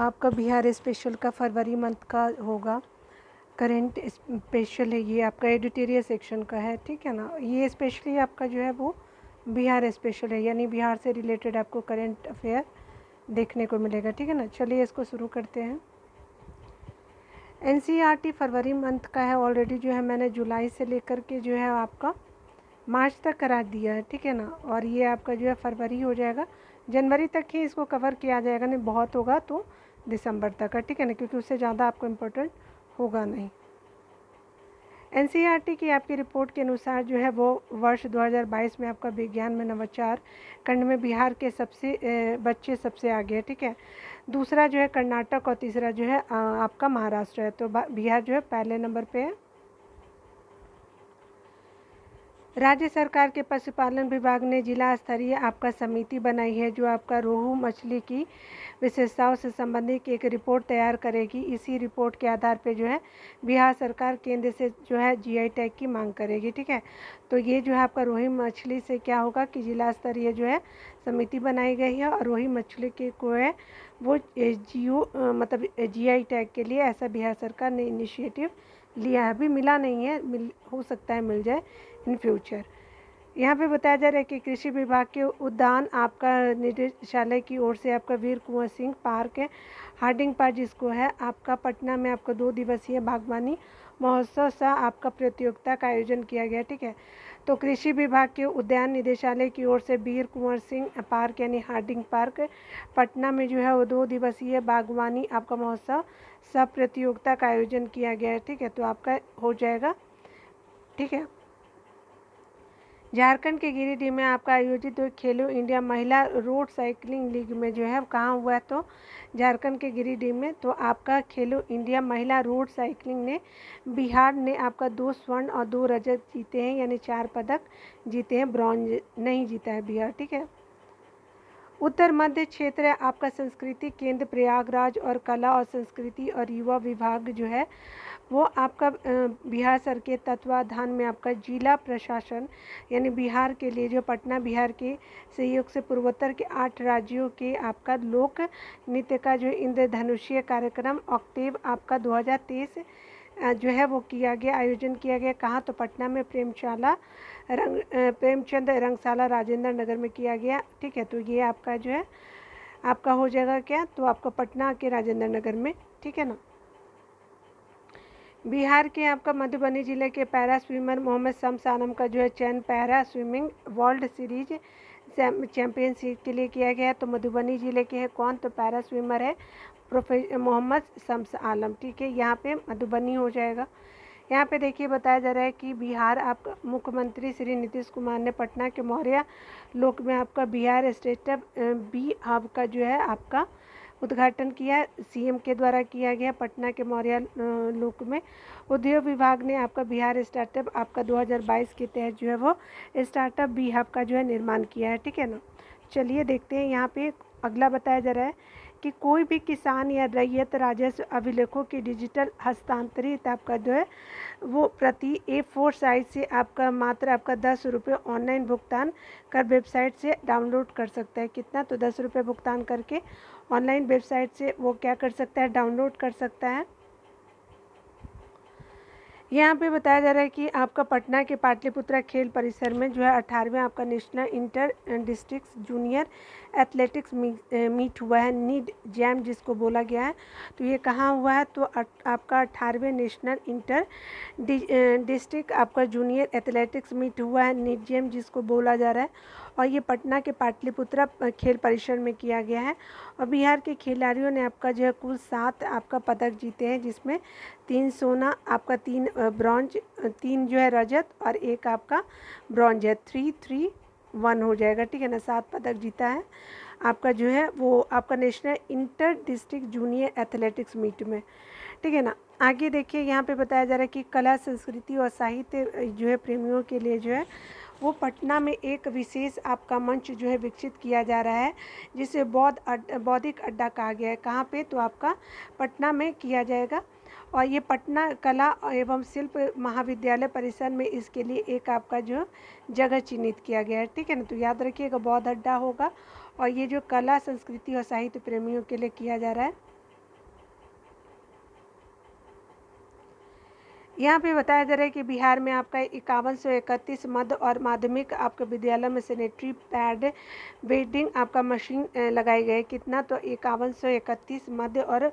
आपका बिहार स्पेशल का फरवरी मंथ का होगा। करेंट स्पेशल है, ये आपका एडिटोरियल सेक्शन का है, ठीक है ना। ये स्पेशली आपका जो है वो बिहार स्पेशल है, यानी बिहार से रिलेटेड आपको करेंट अफेयर देखने को मिलेगा, ठीक है ना। चलिए इसको शुरू करते हैं। एनसीईआरटी फरवरी मंथ का है। ऑलरेडी जो है मैंने जुलाई से लेकर के जो है आपका मार्च तक करा दिया है, ठीक है ना। और ये आपका जो है फरवरी हो जाएगा, जनवरी तक ही इसको कवर किया जाएगा, नहीं बहुत होगा तो दिसंबर तक का, ठीक है ना, क्योंकि उससे ज़्यादा आपको इम्पोर्टेंट होगा नहीं। एनसीईआरटी की आपकी रिपोर्ट के अनुसार जो है वो वर्ष 2022 में आपका विज्ञान में नवाचार खंड में बिहार के बच्चे सबसे आगे है, ठीक है। दूसरा जो है कर्नाटक और तीसरा जो है आपका महाराष्ट्र है। तो बिहार जो है पहले नंबर पे है। राज्य सरकार के पशुपालन विभाग ने जिला स्तरीय आपका समिति बनाई है, जो आपका रोहू मछली की विशेषताओं से संबंधित एक रिपोर्ट तैयार करेगी। इसी रिपोर्ट के आधार पे जो है बिहार सरकार केंद्र से जो है जीआई टैग की मांग करेगी, ठीक है। तो ये जो है आपका रोही मछली से क्या होगा कि जिला स्तरीय जो है समिति बनाई गई है, और रोही मछली के को है वो मतलब जीआई टैग के लिए ऐसा बिहार सरकार ने इनिशिएटिव लिया है। अभी मिला नहीं है, हो सकता है मिल जाए इन फ्यूचर। यहाँ पे बताया जा रहा है कि कृषि विभाग के उद्यान आपका निदेशालय की ओर से आपका वीर कुंवर सिंह पार्क है, हार्डिंग पार्क जिसको है आपका पटना में आपका 2 दिवसीय बागवानी महोत्सव सह आपका प्रतियोगिता का आयोजन किया गया, ठीक है। तो कृषि विभाग के उद्यान निदेशालय की ओर से वीर कुंवर सिंह पार्क यानी हार्डिंग पार्क पटना में जो है वो 2 दिवसीय बागवानी आपका महोत्सव सह प्रतियोगिता का आयोजन किया गया है, ठीक है। तो आपका हो जाएगा, ठीक है। झारखंड के गिरिडीह में आपका आयोजित खेलो इंडिया महिला रोड साइकिलिंग लीग में जो है कहाँ हुआ है, तो झारखंड के गिरिडीह में। तो आपका खेलो इंडिया महिला रोड साइकिलिंग ने बिहार ने आपका 2 स्वर्ण और 2 रजत जीते हैं, यानी 4 पदक जीते हैं, ब्रॉन्ज नहीं जीता है बिहार, ठीक है। उत्तर मध्य क्षेत्र आपका संस्कृति केंद्र प्रयागराज और कला और संस्कृति और युवा विभाग जो है वो आपका बिहार सरकार के तत्वाधान में आपका जिला प्रशासन यानी बिहार के लिए जो पटना बिहार के सहयोग से पूर्वोत्तर के 8 राज्यों के आपका लोक नृत्य का जो इंद्रधनुषीय कार्यक्रम ऑक्टेव आपका 2023 जो है वो किया गया, आयोजन किया गया। कहाँ, तो पटना में प्रेमचंद रंगशाला राजेंद्र नगर में किया गया, ठीक है। तो ये आपका जो है आपका हो जाएगा क्या, तो आपका पटना के राजेंद्र नगर में, ठीक है ना। बिहार के आपका मधुबनी जिले के पैरा स्विमर मोहम्मद शम्स आलम का जो है चयन para swimming world series championship के लिए किया गया है। तो मधुबनी जिले के हैं कौन, तो पैरा स्विमर है मोहम्मद शम्स आलम, ठीक है। यहाँ पे मधुबनी हो जाएगा। यहाँ पे देखिए बताया जा रहा है कि बिहार आपका मुख्यमंत्री श्री नीतीश कुमार ने पटना के मौर्य लोक में आपका बिहार स्टार्टअप बी हब का जो है आपका उद्घाटन किया, सीएम के द्वारा किया गया पटना के मौर्य लोक में। उद्योग विभाग ने आपका बिहार स्टार्टअप आपका 2022 के तहत जो है वो स्टार्टअप बी हब का जो है निर्माण किया है, ठीक है ना। चलिए देखते हैं, यहाँ पे अगला बताया जा रहा है कि कोई भी किसान या रैयत राजस्व अभिलेखों की डिजिटल हस्तांतरित आपका जो है वो प्रति A4 साइज से आपका मात्र आपका 10 रुपये ऑनलाइन भुगतान कर वेबसाइट से डाउनलोड कर सकता है। कितना, तो 10 रुपये भुगतान करके ऑनलाइन वेबसाइट से वो क्या कर सकता है, डाउनलोड कर सकता है। यहाँ पे बताया जा रहा है कि आपका पटना के पाटलिपुत्रा खेल परिसर में जो है 18वें आपका national inter district junior athletics meet हुआ है, नीड जैम जिसको बोला गया है। तो ये कहाँ हुआ है, तो आपका 18वें नेशनल इंटर डिस्ट्रिक्ट आपका जूनियर एथलेटिक्स मीट हुआ है, नीड जैम जिसको बोला जा रहा है। और ये पटना के पाटलिपुत्रा खेल परिसर में किया गया है। और बिहार के खिलाड़ियों ने आपका जो है कुल 7 आपका पदक जीते हैं, जिसमें 3 सोना आपका 3 ब्रॉन्ज 3 जो है रजत और 1 आपका ब्रॉन्ज है, 3-3-1 हो जाएगा, ठीक है ना। 7 पदक जीता है आपका जो है वो आपका national inter district junior athletics meet में, ठीक है ना। आगे देखिए यहाँ पे बताया जा रहा है कि कला संस्कृति और साहित्य जो है प्रेमियों के लिए जो है वो पटना में एक विशेष आपका मंच जो है विकसित किया जा रहा है, जिसे बौद्धिक अड्डा कहा गया है। कहाँ पे, तो आपका पटना में किया जाएगा। और ये पटना कला एवं शिल्प महाविद्यालय परिसर में इसके लिए एक आपका जो जगह चिन्हित किया गया है, ठीक है ना। तो याद रखिएगा बौद्ध अड्डा होगा, और ये जो कला संस्कृति और साहित्य प्रेमियों के लिए किया जा रहा है। यहाँ पे बताया जा रहा है कि बिहार में आपका 5131 मध्य और माध्यमिक आपके विद्यालय में सैनिटरी पैड वेंडिंग आपका मशीन लगाई गई। कितना? तो 5131 मध्य और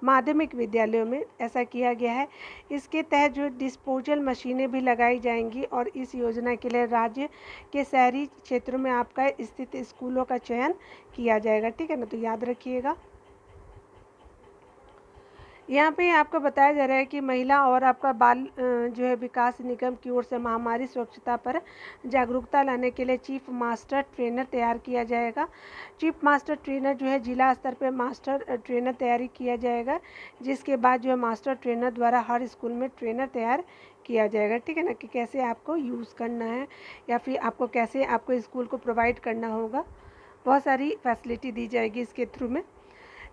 माध्यमिक विद्यालयों में ऐसा किया गया है। इसके तहत जो डिस्पोजल मशीनें भी लगाई जाएंगी और इस योजना के लिए राज्य के शहरी क्षेत्रों में आपका स्थित स्कूलों का चयन किया जाएगा। ठीक है ना, तो याद रखिएगा। यहाँ पे आपको बताया जा रहा है कि महिला और आपका बाल जो है विकास निगम की ओर से महामारी स्वच्छता पर जागरूकता लाने के लिए चीफ मास्टर ट्रेनर तैयार किया जाएगा। चीफ मास्टर ट्रेनर जो है जिला स्तर पर मास्टर ट्रेनर तैयारी किया जाएगा, जिसके बाद जो है मास्टर ट्रेनर द्वारा हर स्कूल में ट्रेनर तैयार किया जाएगा। ठीक है ना, कि कैसे आपको यूज़ करना है या फिर आपको कैसे आपको स्कूल को प्रोवाइड करना होगा। बहुत सारी फैसिलिटी दी जाएगी इसके थ्रू में।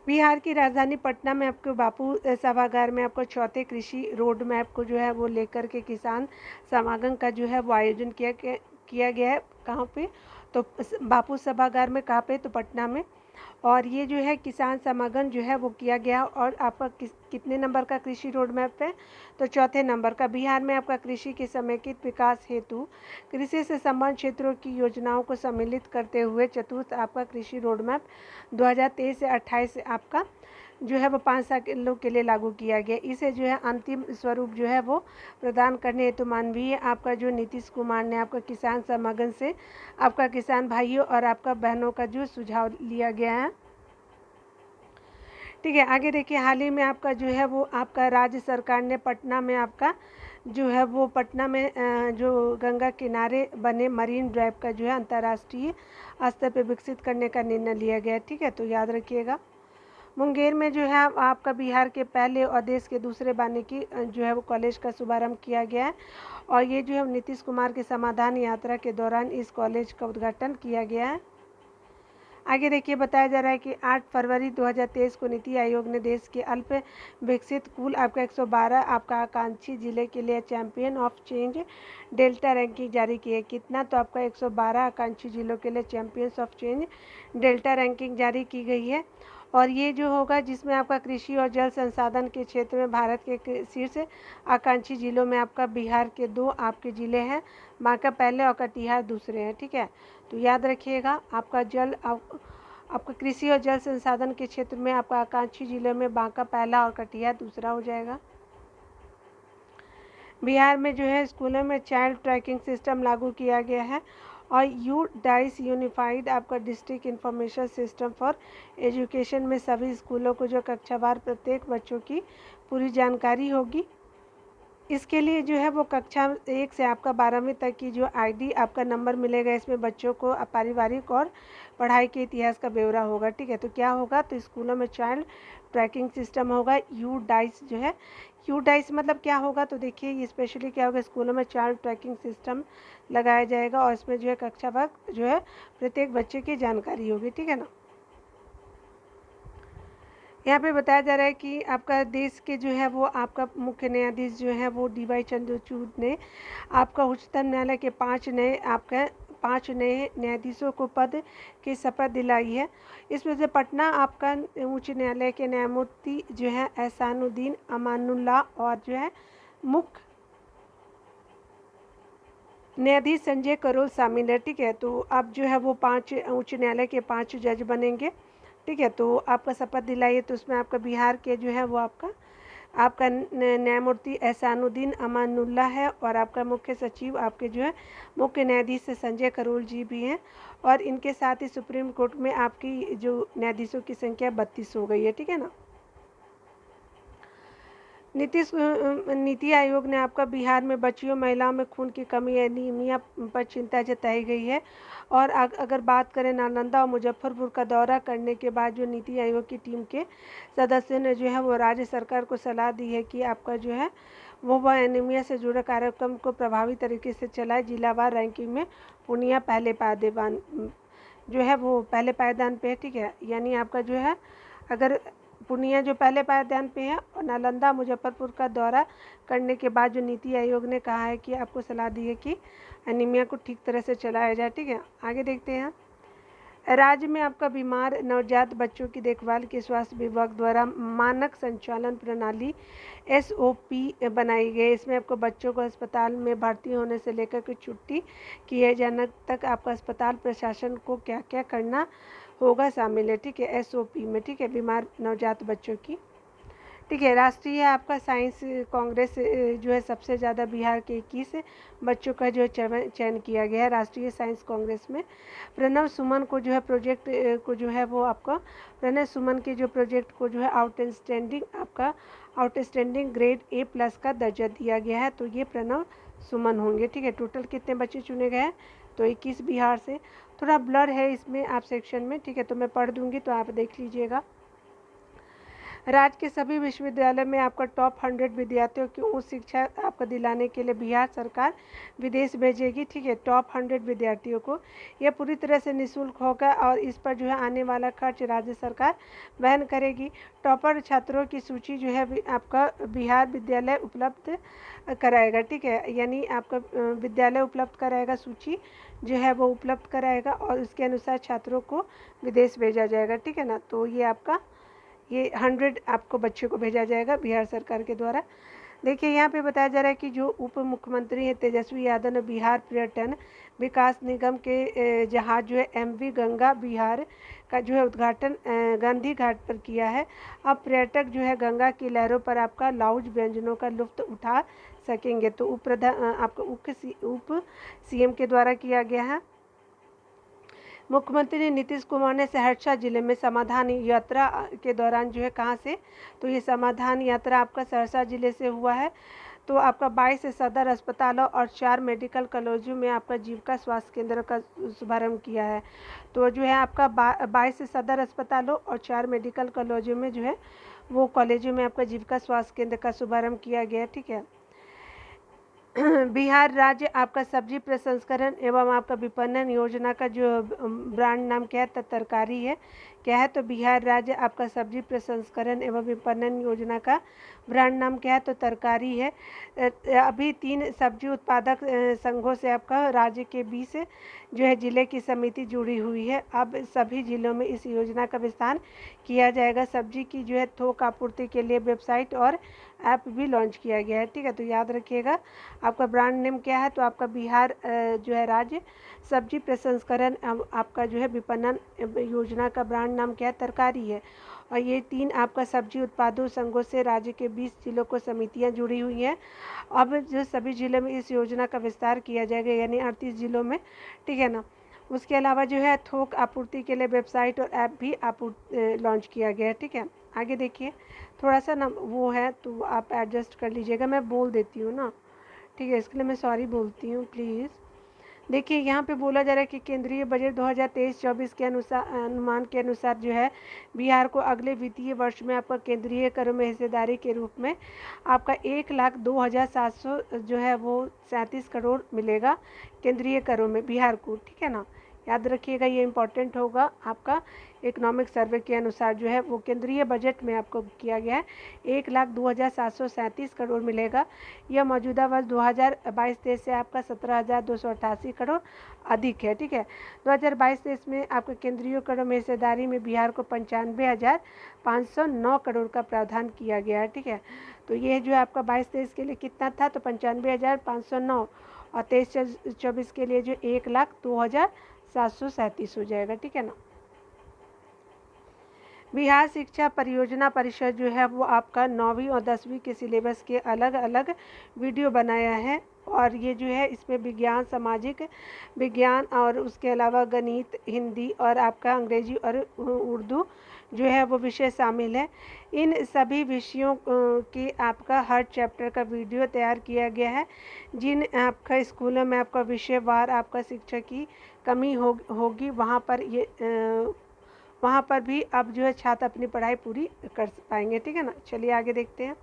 बिहार की राजधानी पटना में आपको बापू सभागार में आपको चौथे कृषि रोड मैप को जो है वो लेकर के किसान समागम का जो है वो आयोजन किया गया है। कहाँ पे? तो बापू सभागार में। कहाँ पे? तो पटना में। और ये जो है किसान समागम जो है वो किया गया और आपका कितने नंबर का कृषि रोड मैप है? तो चौथे नंबर का। बिहार में आपका कृषि के समेकित विकास हेतु कृषि से संबंध क्षेत्रों की योजनाओं को सम्मिलित करते हुए चतुर्थ आपका कृषि रोड मैप 2023 से 28 आपका जो है वो 5 सालों के लिए लागू किया गया। इसे जो है अंतिम स्वरूप जो है वो प्रदान करने हेतु मानवीय आपका जो नीतीश कुमार ने आपका किसान समागम से आपका किसान भाइयों और आपका बहनों का जो सुझाव लिया गया है। ठीक है, आगे देखिए। हाल ही में आपका जो है वो आपका राज्य सरकार ने पटना में आपका जो है वो पटना में जो गंगा किनारे बने मरीन ड्राइव का जो है अंतर्राष्ट्रीय स्तर पर विकसित करने का निर्णय लिया गया। ठीक है, तो याद रखिएगा। मुंगेर में जो है आपका बिहार के पहले और देश के दूसरे वानिकी जो है वो कॉलेज का शुभारंभ किया गया है और ये जो है नीतीश कुमार की समाधान यात्रा के दौरान इस कॉलेज का उद्घाटन किया गया है। आगे देखिए, बताया जा रहा है कि 8 फरवरी 2023 को नीति आयोग ने देश के अल्प विकसित कुल आपका 112 आपका आकांक्षी जिले के लिए champion of change delta ranking जारी की है। कितना? तो आपका 112 आकांक्षी जिलों के लिए champions of change delta ranking जारी की गई है। और ये जो होगा जिसमें आपका कृषि और जल संसाधन के क्षेत्र में भारत के शीर्ष आकांक्षी जिलों में आपका बिहार के 2 आपके ज़िले हैं, बांका पहले और कटिहार दूसरे हैं। ठीक है, तो याद रखिएगा। आपका आपका कृषि और जल संसाधन के क्षेत्र में आपका आकांक्षी जिलों में बांका पहला और कटिहार दूसरा हो जाएगा। बिहार में जो है स्कूलों में चाइल्ड ट्रैकिंग सिस्टम लागू किया गया है और यूडाइस यूनिफाइड आपका district information system for education में सभी स्कूलों को जो कक्षावार प्रत्येक बच्चों की पूरी जानकारी होगी। इसके लिए जो है वो कक्षा 1 से आपका 12वीं तक की जो आईडी आपका नंबर मिलेगा, इसमें बच्चों को पारिवारिक और पढ़ाई के इतिहास का ब्यौरा होगा। ठीक है, तो क्या होगा? तो स्कूलों में चाइल्ड ट्रैकिंग सिस्टम होगा। यूडाइस जो है, यूडाइस मतलब क्या होगा? तो देखिए ये स्पेशली क्या होगा, स्कूलों में चाइल्ड ट्रैकिंग सिस्टम लगाया जाएगा और इसमें जो है कक्षावार जो है प्रत्येक बच्चे की जानकारी होगी। ठीक है ना। यहाँ पे बताया जा रहा है कि आपका देश के जो है वो आपका मुख्य न्यायाधीश जो है वो DY चंद्रचूड़ ने आपका उच्चतम न्यायालय के 5 नए न्यायाधीशों को पद की शपथ दिलाई है। इसमें से पटना आपका उच्च न्यायालय के न्यायमूर्ति जो है एहसानुद्दीन अमानुल्लाह और जो है मुख्य न्यायाधीश संजय करोल शामिल है। ठीक है, तो अब जो है वो 5 उच्च न्यायालय के 5 जज बनेंगे। ठीक है, तो आपका शपथ दिलाइए। तो उसमें आपका बिहार के जो है वो आपका न्यायमूर्ति एहसानुद्दीन अमानुल्लाह है और आपका मुख्य सचिव आपके जो है मुख्य न्यायाधीश संजय करोल जी भी हैं और इनके साथ ही सुप्रीम कोर्ट में आपकी जो न्यायाधीशों की संख्या 32 हो गई है। ठीक है ना। नीति आयोग ने आपका बिहार में बच्चियों महिलाओं में खून की कमी एनीमिया पर चिंता जताई गई है और अगर बात करें नालंदा और मुजफ्फरपुर का दौरा करने के बाद जो नीति आयोग की टीम के सदस्यों ने जो है वो राज्य सरकार को सलाह दी है कि आपका जो है वो एनीमिया से जुड़े कार्यक्रम को प्रभावी तरीके से चलाए। जिलावार रैंकिंग में पूर्णिया पहले पायदान जो है वो पहले पायदान पे है। ठीक है, यानी आपका जो है अगर पूर्णिया जो पहले पायदान पे है और नालंदा मुजफ्फरपुर का दौरा करने के बाद जो नीति आयोग ने कहा है कि आपको सलाह दी है कि एनीमिया को ठीक तरह से चलाया जाए। ठीक है, आगे देखते हैं। राज्य में आपका बीमार नवजात बच्चों की देखभाल के स्वास्थ्य विभाग द्वारा मानक संचालन प्रणाली SOP बनाई गई। इसमें आपको बच्चों को अस्पताल में भर्ती होने से लेकर के छुट्टी किए जाने तक आपका अस्पताल प्रशासन को क्या क्या करना होगा शामिल है, ठीक है, SOP में, ठीक है, बीमार नवजात बच्चों की, ठीक है। राष्ट्रीय आपका साइंस कांग्रेस जो है सबसे ज़्यादा बिहार के 21 बच्चों का जो है चयन किया गया है राष्ट्रीय साइंस कांग्रेस में। प्रणव सुमन को जो है प्रोजेक्ट को जो है वो आपका प्रणव सुमन के जो प्रोजेक्ट को जो है आउटस्टैंडिंग ग्रेड A+ का दर्जा दिया गया है। तो ये प्रणव सुमन होंगे, ठीक है। टोटल कितने बच्चे चुने गए हैं? तो 21 बिहार से। थोड़ा ब्लर है इसमें आप सेक्शन में, ठीक है, तो मैं पढ़ दूंगी तो आप देख लीजिएगा। राज्य के सभी विश्वविद्यालय में आपका टॉप 100 विद्यार्थियों की उच्च शिक्षा आपको दिलाने के लिए बिहार सरकार विदेश भेजेगी, ठीक है, टॉप 100 विद्यार्थियों को। यह पूरी तरह से निःशुल्क होगा और इस पर जो है आने वाला खर्च राज्य सरकार वहन करेगी। टॉपर छात्रों की सूची जो है आपका बिहार विद्यालय उपलब्ध कराएगा, ठीक है, यानी आपका विद्यालय उपलब्ध कराएगा, सूची जो है वो उपलब्ध कराएगा और उसके अनुसार छात्रों को विदेश भेजा जाएगा, ठीक है ना। तो ये आपका 100 आपको बच्चों को भेजा जाएगा बिहार सरकार के द्वारा। देखिए यहाँ पे बताया जा रहा है कि जो उप मुख्यमंत्री हैं तेजस्वी यादव ने बिहार पर्यटन विकास निगम के जहाज जो है MV गंगा बिहार का जो है उद्घाटन गांधी घाट पर किया है। अब पर्यटक जो है गंगा की लहरों पर आपका लाउज व्यंजनों का लुत्फ उठा सकेंगे। तो आपका उप CM के द्वारा किया गया है। मुख्यमंत्री नीतीश कुमार ने सहरसा जिले में समाधान यात्रा के दौरान जो है कहाँ से, तो ये समाधान यात्रा आपका सहरसा जिले से हुआ है। तो आपका 22 सदर अस्पतालों और 4 मेडिकल कॉलेजों में आपका जीविका स्वास्थ्य केंद्र का शुभारंभ किया है। तो जो है आपका 22 सदर अस्पतालों और 4 मेडिकल कॉलेजों में जो है वो कॉलेजों में आपका जीविका स्वास्थ्य केंद्र का शुभारंभ किया गया, ठीक है। बिहार राज्य आपका सब्जी प्रसंस्करण एवं आपका विपणन योजना का जो ब्रांड नाम क्या है, तरकारी है, क्या है, तो बिहार राज्य आपका सब्जी प्रसंस्करण एवं विपणन योजना का ब्रांड नाम क्या है, तो तरकारी है। अभी 3 सब्जी उत्पादक संघों से आपका राज्य के 20 जो है जिले की समिति जुड़ी हुई है। अब सभी जिलों में इस योजना का विस्तार किया जाएगा। सब्जी की जो है थोक आपूर्ति के लिए वेबसाइट और ऐप भी लॉन्च किया गया है, ठीक है। तो याद रखिएगा आपका ब्रांड नेम क्या है, तो आपका बिहार जो है राज्य सब्जी प्रसंस्करण आपका जो है विपणन योजना का ब्रांड नाम क्या है, तरकारी है। और ये 3 आपका सब्जी उत्पादों संघों से राज्य के 20 जिलों को समितियां जुड़ी हुई हैं। अब जो सभी जिलों में इस योजना का विस्तार किया जाएगा, यानी 38 जिलों में, ठीक है ना। उसके अलावा जो है थोक आपूर्ति के लिए वेबसाइट और ऐप भी लॉन्च किया गया है, ठीक है। आगे देखिए, थोड़ा सा ना वो है तो आप एडजस्ट कर लीजिएगा, मैं बोल देती हूँ ना, ठीक है, इसके लिए मैं सॉरी बोलती हूँ प्लीज़। देखिए यहाँ पे बोला जा रहा है कि केंद्रीय बजट 2023-24 के अनुमान के अनुसार जो है बिहार को अगले वित्तीय वर्ष में आपका केंद्रीय करों में हिस्सेदारी के रूप में आपका 1,02,700 जो है वो 37 करोड़ मिलेगा केंद्रीय करों में बिहार को, ठीक है ना। याद रखिएगा, ये इम्पॉर्टेंट होगा आपका इकोनॉमिक सर्वे के अनुसार जो है वो केंद्रीय बजट में आपको किया गया है 1,02,737 करोड़ मिलेगा। यह मौजूदा वर्ष 2022-23 से आपका 17,288 करोड़ अधिक है, ठीक है। 2022-23 में आपके केंद्रीय करों में हिस्सेदारी में बिहार को 95,509 करोड़ का प्रावधान किया गया है, ठीक है। तो ये जो है आपका 22-23 के लिए कितना था, तो 95,509 और 23-24 के लिए जो 1,02,737 हो जाएगा, ठीक है ना। बिहार शिक्षा परियोजना परिषद जो है वो आपका 9वीं और 10वीं के सिलेबस के अलग अलग वीडियो बनाया है और ये जो है इसमें विज्ञान, सामाजिक विज्ञान और उसके अलावा गणित, हिंदी और आपका अंग्रेजी और उर्दू जो है वो विषय शामिल है। इन सभी विषयों की आपका हर चैप्टर का वीडियो तैयार किया गया है। जिन आपका स्कूलों में आपका विषयवार आपका शिक्षा की कमी होगी वहाँ पर भी अब जो है छात्र अपनी पढ़ाई पूरी कर पाएंगे, ठीक है ना। चलिए आगे देखते हैं।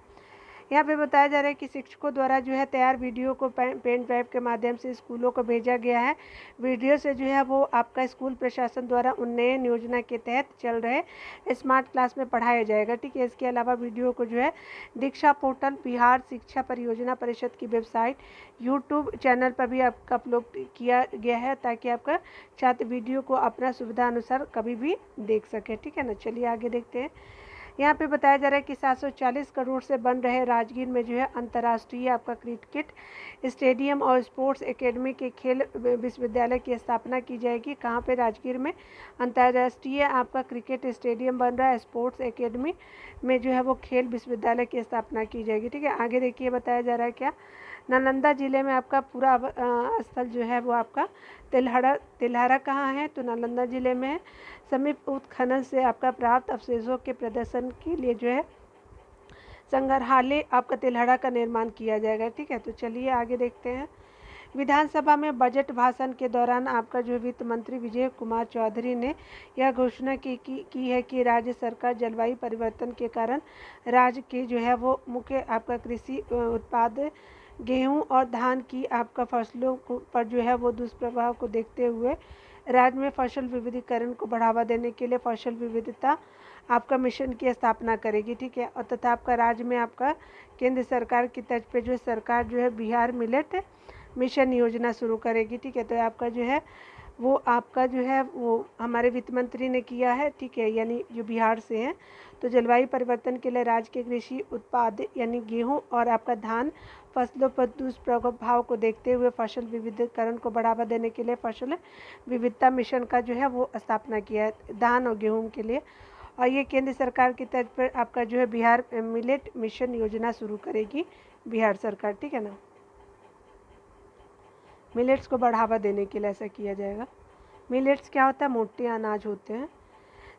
यहाँ पे बताया जा रहा है कि शिक्षकों द्वारा जो है तैयार वीडियो को पेन ड्राइव के माध्यम से स्कूलों को भेजा गया है। वीडियो से जो है वो आपका स्कूल प्रशासन द्वारा उन्नयन योजना के तहत चल रहे स्मार्ट क्लास में पढ़ाया जाएगा। ठीक है, इसके अलावा वीडियो को जो है दीक्षा पोर्टल, बिहार शिक्षा परियोजना परिषद की वेबसाइट, यूट्यूब चैनल पर भी आपका अपलोड किया गया है ताकि आपका छात्र वीडियो को अपना सुविधा अनुसार कभी भी देख सके। ठीक है ना, चलिए आगे देखते हैं। यहाँ पे बताया जा रहा है कि 740 करोड़ से बन रहे राजगीर में जो है अंतर्राष्ट्रीय आपका क्रिकेट स्टेडियम और स्पोर्ट्स एकेडमी के खेल विश्वविद्यालय की स्थापना की जाएगी। कहाँ पे? राजगीर में अंतर्राष्ट्रीय आपका क्रिकेट स्टेडियम बन रहा है, स्पोर्ट्स एकेडमी में जो है वो खेल विश्वविद्यालय की स्थापना की जाएगी। ठीक है, आगे देखिए बताया जा रहा है क्या, नालंदा जिले में आपका पूरा स्थल जो है वो आपका तिलहरा कहाँ है? तो नालंदा जिले में है। समीप उत्खनन से आपका प्राप्त अवशेषों के प्रदर्शन के लिए जो है संग्रहालय आपका तिलहरा का निर्माण किया जाएगा। ठीक है, तो चलिए आगे देखते हैं। विधानसभा में बजट भाषण के दौरान आपका जो वित्त मंत्री विजय कुमार चौधरी ने यह घोषणा की है कि राज्य सरकार जलवायु परिवर्तन के कारण राज्य के जो है वो मुख्य आपका कृषि उत्पाद गेहूं और धान की आपका फसलों पर जो है वो दुष्प्रभाव को देखते हुए राज्य में फसल विविधीकरण को बढ़ावा देने के लिए फसल विविधता आपका मिशन की स्थापना करेगी। ठीक है, और तथा आपका राज्य में आपका केंद्र सरकार की तर्ज पे जो सरकार जो है बिहार मिलेट मिशन योजना शुरू करेगी। ठीक है, तो आपका जो है वो आपका जो है वो हमारे वित्त मंत्री ने किया है। ठीक है, यानी जो बिहार से हैं, तो जलवायु परिवर्तन के लिए राज्य के कृषि उत्पाद यानी गेहूं और आपका धान फसलों पर दुष्प्रभाव को देखते हुए फसल विविधीकरण को बढ़ावा देने के लिए फसल विविधता मिशन का जो है वो स्थापना किया है धान और गेहूं के लिए। और ये केंद्र सरकार की तर्ज पर आपका जो है बिहार मिलेट मिशन योजना शुरू करेगी बिहार सरकार। ठीक है ना, मिलेट्स को बढ़ावा देने के लिए ऐसा किया जाएगा। मिलेट्स क्या होता है? मोटे अनाज होते हैं।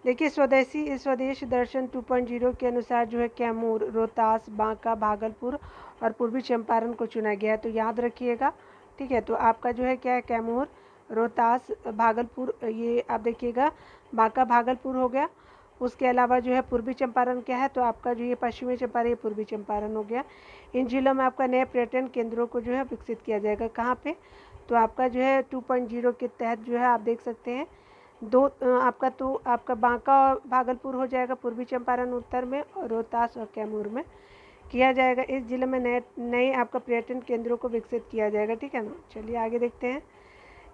देखिए, स्वदेश दर्शन 2.0 के अनुसार जो है कैमूर, रोहतास, बांका, भागलपुर और पूर्वी चंपारण को चुना गया है, तो याद रखिएगा। ठीक है, तो आपका जो है क्या है, कैमूर, रोहतास, भागलपुर, ये आप देखिएगा बांका भागलपुर हो गया। उसके अलावा जो है पूर्वी चंपारण क्या है, तो आपका जो ये पश्चिमी चंपारण, ये पूर्वी चंपारण हो गया। इन जिलों में आपका नए पर्यटन केंद्रों को जो है विकसित किया जाएगा। कहाँ पे? तो आपका जो है 2.0 के तहत जो है आप देख सकते हैं आपका तो आपका बांका और भागलपुर हो जाएगा पूर्वी चंपारण उत्तर में, और रोहतास और कैमूर में किया जाएगा। इस जिले में नए आपका पर्यटन केंद्रों को विकसित किया जाएगा। ठीक है ना, चलिए आगे देखते हैं।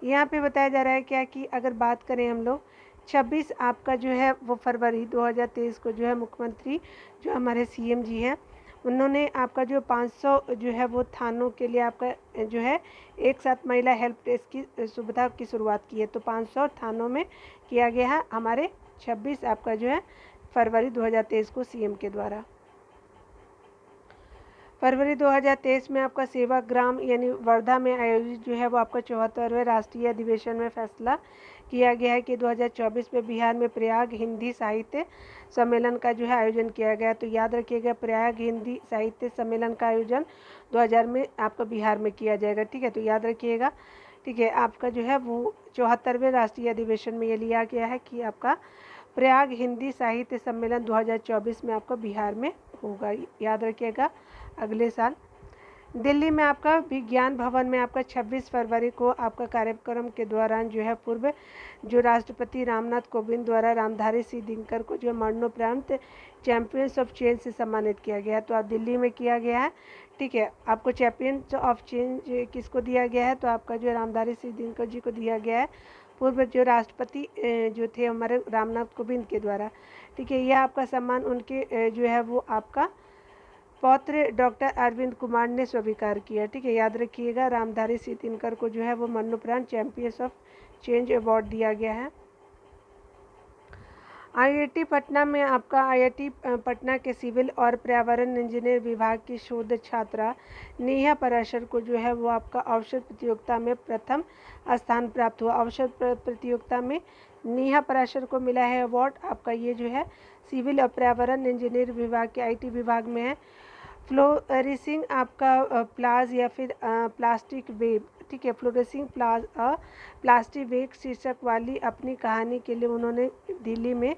यहाँ पे बताया जा रहा है क्या कि अगर बात करें हम लोग 26 आपका जो है वो फरवरी 2023 को जो है मुख्यमंत्री जो हमारे सीएम जी हैं, उन्होंने आपका जो 500 जो है वो थानों के लिए आपका जो है एक साथ महिला हेल्प डेस्क की सुविधा की शुरुआत की है। तो 500 थानों में किया गया है हमारे 26 आपका जो है फरवरी 2023 को सीएम के द्वारा। फरवरी 2023 में आपका सेवाग्राम यानी वर्धा में आयोजित जो है वो आपका 74वें राष्ट्रीय अधिवेशन में फैसला किया गया है कि 2024 में बिहार में प्रयाग हिंदी साहित्य सम्मेलन का जो है आयोजन किया गया। तो याद रखिएगा, प्रयाग हिंदी साहित्य सम्मेलन का आयोजन 2000 में आपका बिहार में किया जाएगा। ठीक है, तो याद रखिएगा। ठीक है, आपका जो है वो 74वें राष्ट्रीय अधिवेशन में ये लिया गया है कि आपका प्रयाग हिंदी साहित्य सम्मेलन 2024 में आपका बिहार में होगा, याद रखिएगा अगले साल। दिल्ली में आपका विज्ञान भवन में आपका 26 फरवरी को आपका कार्यक्रम के दौरान जो है पूर्व जो राष्ट्रपति रामनाथ कोविंद द्वारा रामधारी सिंह दिनकर को जो मरणोपरांत चैंपियंस ऑफ चेंज से सम्मानित किया गया है। तो आप दिल्ली में किया गया है। ठीक है, आपको चैंपियंस ऑफ चेंज किसको दिया गया है? तो आपका जो रामधारी सिंह दिनकर जी को दिया गया है, पूर्व जो राष्ट्रपति जो थे हमारे रामनाथ कोविंद के द्वारा। ठीक है, यह आपका सम्मान उनके जो है वो आपका पौत्र डॉक्टर अरविंद कुमार ने स्वीकार किया। ठीक है, याद रखिएगा, रामधारी सिंह दिनकर को जो है वो मरणोपरांत चैंपियंस ऑफ चेंज अवार्ड दिया गया है। आईआईटी पटना में आपका आईआईटी पटना के सिविल और पर्यावरण इंजीनियर विभाग की शोध छात्रा नेहा पराशर को जो है वो आपका अवसर प्रतियोगिता में प्रथम स्थान प्राप्त हुआ। अवसर प्रतियोगिता में नेहा पराशर को मिला है अवार्ड। आपका ये जो है सिविल और पर्यावरण इंजीनियर विभाग के आईटी विभाग में है। फ्लोरिसिंग आपका प्लाज या फिर प्लास्टिक वेब। ठीक है, फ्लोरिसिंग प्लास्टिक वेब शीर्षक वाली अपनी कहानी के लिए उन्होंने दिल्ली में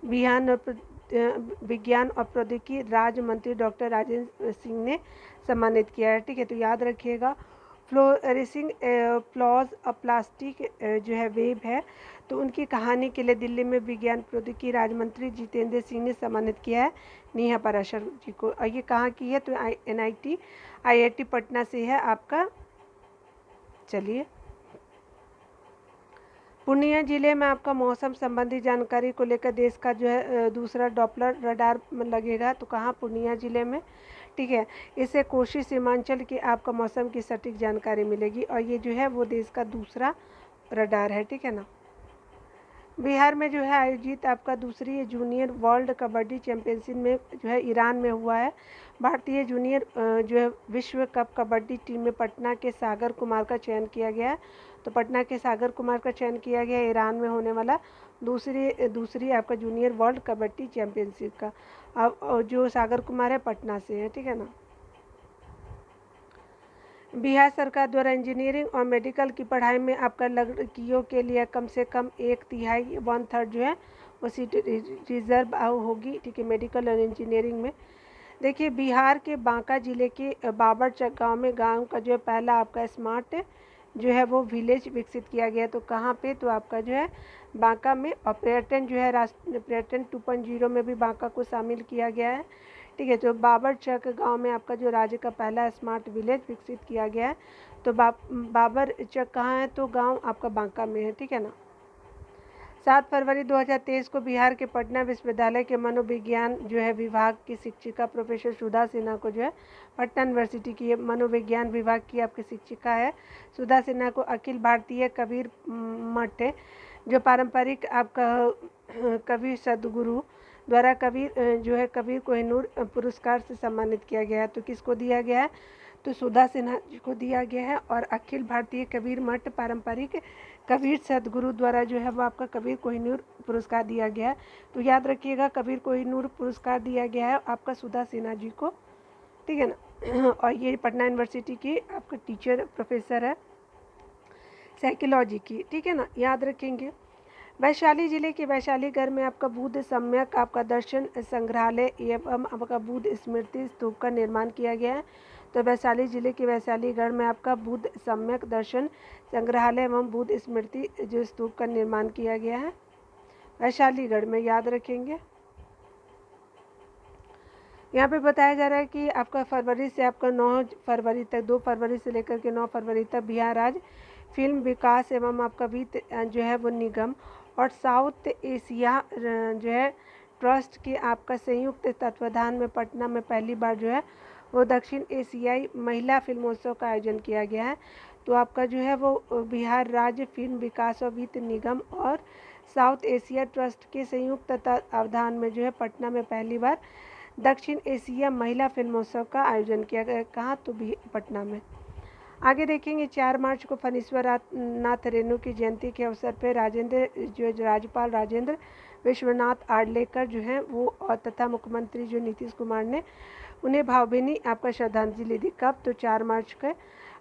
बिहान और विज्ञान और प्रौद्योगिकी राज्य मंत्री डॉक्टर राजेंद्र सिंह ने सम्मानित किया है। ठीक है, तो याद रखिएगा फ्लोरिसिंग फ्लॉज प्लास्टिक जो है वेब है, तो उनकी कहानी के लिए दिल्ली में विज्ञान प्रौद्योगिकी राज्य मंत्री जितेंद्र सिंह ने सम्मानित किया है नेहा पराशर जी को। और ये कहाँ की है, तो IIT पटना से है आपका। चलिए, पूर्णिया जिले में आपका मौसम संबंधी जानकारी को लेकर देश का जो है दूसरा डॉपलर रडार लगेगा, तो कहाँ, पूर्णिया जिले में। ठीक है, इससे कोशी सीमांचल की आपका मौसम की सटीक जानकारी मिलेगी, और ये जो है वो देश का दूसरा रडार है। ठीक है ना। बिहार में जो है आयोजित आपका दूसरी जूनियर वर्ल्ड कबड्डी चैंपियनशिप में जो है ईरान में हुआ है। भारतीय जूनियर जो है विश्व कप कबड्डी टीम में पटना के सागर कुमार का चयन किया गया है। तो पटना के सागर कुमार का चयन किया गया है ईरान में होने वाला दूसरी आपका जूनियर वर्ल्ड कबड्डी चैंपियनशिप का। अब जो सागर कुमार है पटना से है। ठीक है ना। बिहार सरकार द्वारा इंजीनियरिंग और मेडिकल की पढ़ाई में आपका लड़कियों के लिए कम से कम 1/3 1/3 जो है वो सीट रिजर्व होगी। ठीक है, मेडिकल और इंजीनियरिंग में। देखिए, बिहार के बांका जिले के बाबरचक गांव में गांव का जो है पहला आपका स्मार्ट जो है वो विलेज विकसित किया गया। तो कहाँ पे, तो आपका जो है बांका में। और पर्यटन जो है पर्यटन 2.0 में भी बांका को शामिल किया गया है। ठीक है, तो बाबरचक गांव में आपका जो राज्य का पहला स्मार्ट विलेज विकसित किया गया है। तो बाबरचक कहाँ है, तो गांव आपका बांका में है। ठीक है ना। 7 फरवरी 2023 को बिहार के पटना विश्वविद्यालय के मनोविज्ञान जो है विभाग की शिक्षिका प्रोफेसर सुधा सिन्हा को जो है पटना यूनिवर्सिटी की मनोविज्ञान विभाग की आपकी शिक्षिका है सुधा सिन्हा को अखिल भारतीय कबीर मठ जो पारंपरिक आपका कबीर सदगुरु द्वारा कबीर जो है कबीर कोहिनूर पुरस्कार से सम्मानित किया गया है। तो किसको दिया गया है, तो सुधा सिन्हा जी को दिया गया है। और अखिल भारतीय कबीर मठ पारंपरिक कबीर सदगुरु द्वारा जो है वो आपका कबीर कोहिनूर पुरस्कार दिया गया है। तो याद रखिएगा, कबीर कोहिनूर पुरस्कार दिया गया है आपका सुधा सिन्हा जी को। ठीक है ना। और ये पटना यूनिवर्सिटी की आपका टीचर प्रोफेसर है साइकोलॉजी की। ठीक है ना, याद रखेंगे। वैशाली जिले के वैशालीगढ़ में आपका बुद्ध सम्यक आपका दर्शन संग्रहालय एवं आपका बुद्ध स्मृति स्तूप का निर्माण किया गया है। तो वैशाली जिले के वैशालीगढ़ में आपका बुद्ध सम्यक दर्शन संग्रहालय एवं बुद्ध स्मृति जो स्तूप का निर्माण किया गया है वैशालीगढ़ में, याद रखेंगे। यहाँ पे बताया जा रहा है कि आपका फरवरी से आपका 9 फरवरी तक 2 फरवरी से लेकर के 9 फरवरी तक बिहार राज्य फिल्म विकास एवं आपका वित्त जो है वो निगम और साउथ एशिया जो है ट्रस्ट के आपका संयुक्त तत्वाधान में पटना में पहली बार जो है वो दक्षिण एशियाई महिला फिल्मोत्सव का आयोजन किया गया है। तो आपका जो है वो बिहार राज्य फिल्म विकास और वित्त निगम और साउथ एशिया ट्रस्ट के संयुक्त तत्वाधान में जो है पटना में पहली बार दक्षिण एशिया महिला फिल्मोत्सव का आयोजन किया गया। कहाँ, तो भी पटना में। आगे देखेंगे 4 मार्च को फणीश्वर नाथ रेणु की जयंती के अवसर पर राज्यपाल राजेंद्र विश्वनाथ आर्लेकर जो हैं वो और तथा मुख्यमंत्री जो नीतीश कुमार ने उन्हें भावभीनी आपका श्रद्धांजलि दी। कब, तो 4 मार्च को